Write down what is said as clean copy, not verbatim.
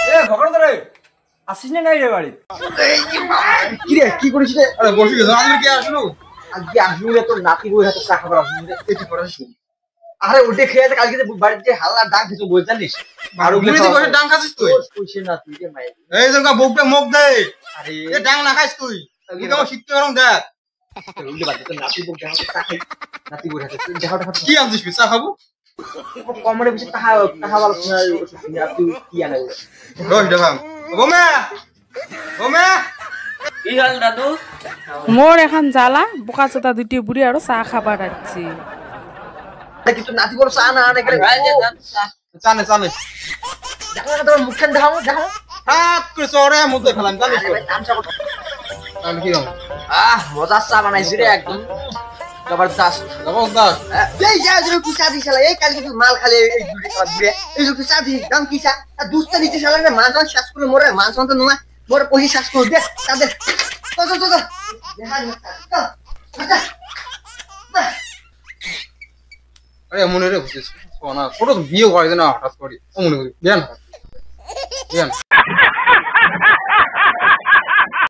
এ ভগড় রে আসিস না নাই রে বাড়ি কি রে কি করিস রে? আরে বসে গেছ আমি কি আসলো আজকে আসবি রে তোর নাতি বই হাতে চা খাবার আসবি রে এটি করিস আরে উঠে খেয়ে আছে কালকে বাড়িতে হাল্লা ডাক কিছু বই জানিস আর উগলি বসে ডাং খাচ্ছিস তুই কইছে না তুই রে মাই এই জঙ্গা বউকে মুখ দে আরে এ ডাং না খাইস তুই কি কেমন শিখতে পারং দেখ উল্টে বাড়িতে তোর নাতি বই হাতে চা খাই নাতি বই হাতে দেখা দেখা কি আনছিস পিছা খাবো কমরে বসে তাহা তাহা ভালো শোনা তুই কি আনে রস দেখাম বমে বমে কি হাল দাদু মোর এখন জ্বালা বোকা চোতা দুটি বুড়ি আরো চা খাবার আসছে নাকি তোর নাতি বড় চা না আনে গেলে জানে জানে দেখা না তোর মুখখান দেখাও দেখাও হাত করে চড়ে মুখে ফেলাম জানিস তো তামসা করতে আমি কি রকম মজার চা বানাইছি রে একদম জবরদস্ত জবরদস্ত এই যা যে তুই চা দিছিস এই কালকে তুই মাল খালে এই দুটি খাবার দিয়ে এই তুই চা দিস দাম কি চা আর দুধটা দিতে শালা রে মাছ শ্বাস করে মরে মাছ তো নয় মরে পয়সা শ্বাস করে দে তাদের তো দেখা না আরে মনে রে বুঝছিস সোনা ছোট বিয়ে করে না হঠাৎ করে মনে করি দেন দেন